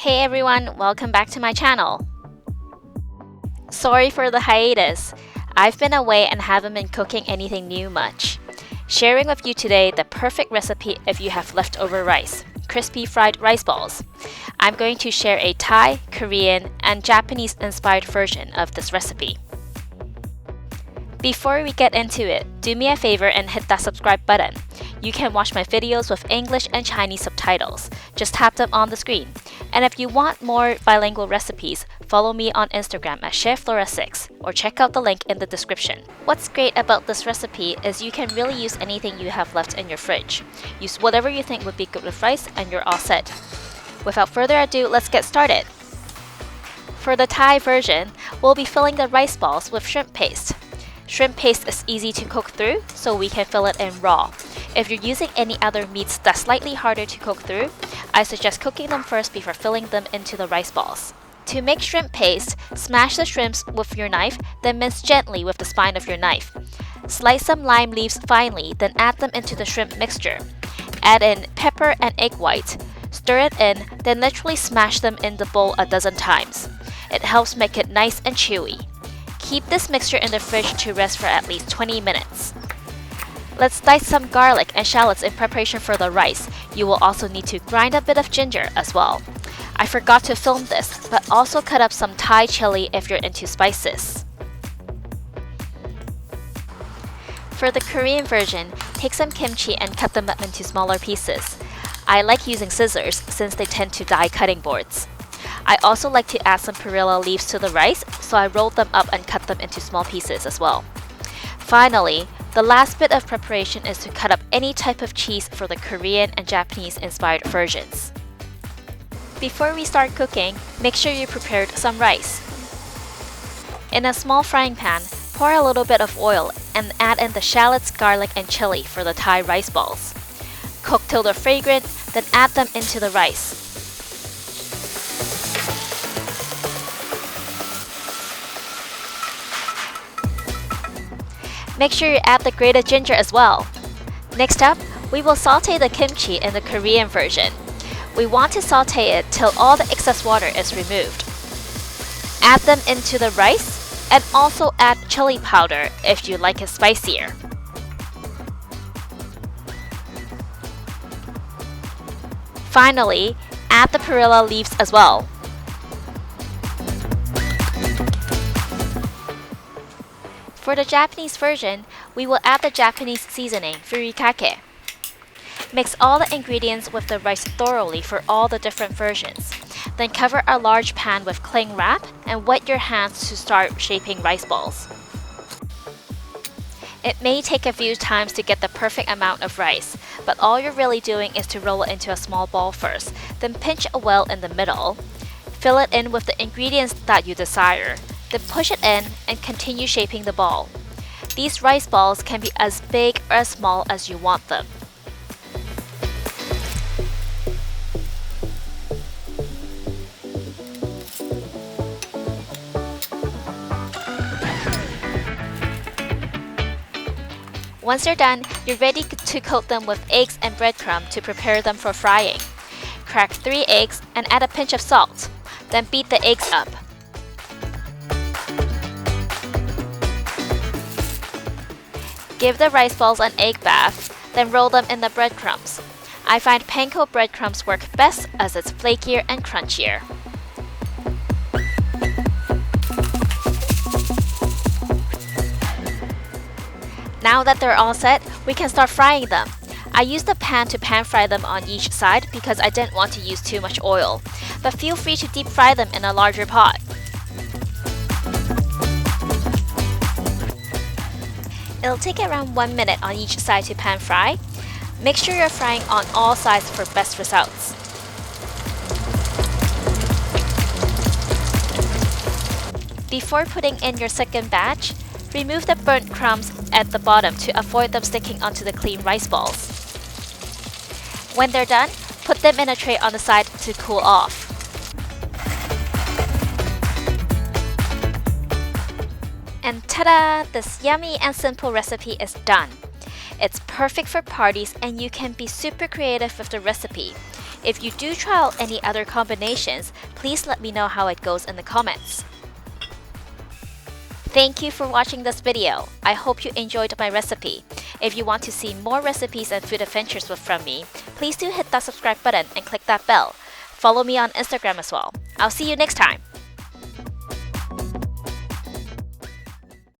Hey everyone, welcome back to my channel. Sorry for the hiatus. I've been away and haven't been cooking anything new much. Sharing with you today the perfect recipe if you have leftover rice, crispy fried rice balls. I'm going to share a Thai, Korean, and Japanese inspired version of this recipe. Before we get into it, do me a favor and hit that subscribe button. You can watch my videos with English and Chinese subtitles. Just tap them on the screen. And if you want more bilingual recipes, follow me on Instagram at cheflaura6 or check out the link in the description. What's great about this recipe is you can really use anything you have left in your fridge. Use whatever you think would be good with rice and you're all set. Without further ado, let's get started. For the Thai version, we'll be filling the rice balls with shrimp paste. Shrimp paste is easy to cook through, so we can fill it in raw. If you're using any other meats that's slightly harder to cook through, I suggest cooking them first before filling them into the rice balls. To make shrimp paste, smash the shrimps with your knife, then mince gently with the spine of your knife. Slice some lime leaves finely, then add them into the shrimp mixture. Add in pepper and egg white. Stir it in, then literally smash them in the bowl a dozen times. It helps make it nice and chewy. Keep this mixture in the fridge to rest for at least 20 minutes. Let's dice some garlic and shallots in preparation for the rice. You will also need to grind a bit of ginger as well. I forgot to film this, but also cut up some Thai chili if you're into spices. For the Korean version, take some kimchi and cut them up into smaller pieces. I like using scissors since they tend to die cutting boards. I also like to add some perilla leaves to the rice, so I rolled them up and cut them into small pieces as well. Finally, the last bit of preparation is to cut up any type of cheese for the Korean and Japanese inspired versions. Before we start cooking, make sure you prepared some rice. In a small frying pan, pour a little bit of oil and add in the shallots, garlic, and chili for the Thai rice balls. Cook till they're fragrant, then add them into the rice. Make sure you add the grated ginger as well. Next up, we will saute the kimchi in the Korean version. We want to saute it till all the excess water is removed. Add them into the rice and also add chili powder if you like it spicier. Finally, add the perilla leaves as well. For the Japanese version, we will add the Japanese seasoning, furikake. Mix all the ingredients with the rice thoroughly for all the different versions. Then cover a large pan with cling wrap and wet your hands to start shaping rice balls. It may take a few times to get the perfect amount of rice, but all you're really doing is to roll it into a small ball first, then pinch a well in the middle. Fill it in with the ingredients that you desire. Then push it in and continue shaping the ball. These rice balls can be as big or as small as you want them. Once you're done, you're ready to coat them with eggs and breadcrumb to prepare them for frying. Crack 3 eggs and add a pinch of salt. Then beat the eggs up. Give the rice balls an egg bath, then roll them in the breadcrumbs. I find panko breadcrumbs work best as it's flakier and crunchier. Now that they're all set, we can start frying them. I used the pan to pan fry them on each side because I didn't want to use too much oil, but feel free to deep fry them in a larger pot. It'll take around 1 minute on each side to pan fry. Make sure you're frying on all sides for best results. Before putting in your second batch, remove the burnt crumbs at the bottom to avoid them sticking onto the clean rice balls. When they're done, put them in a tray on the side to cool off. And ta-da! This yummy and simple recipe is done. It's perfect for parties and you can be super creative with the recipe. If you do try out any other combinations, please let me know how it goes in the comments. Thank you for watching this video. I hope you enjoyed my recipe. If you want to see more recipes and food adventures from me, please do hit that subscribe button and click that bell. Follow me on Instagram as well. I'll see you next time.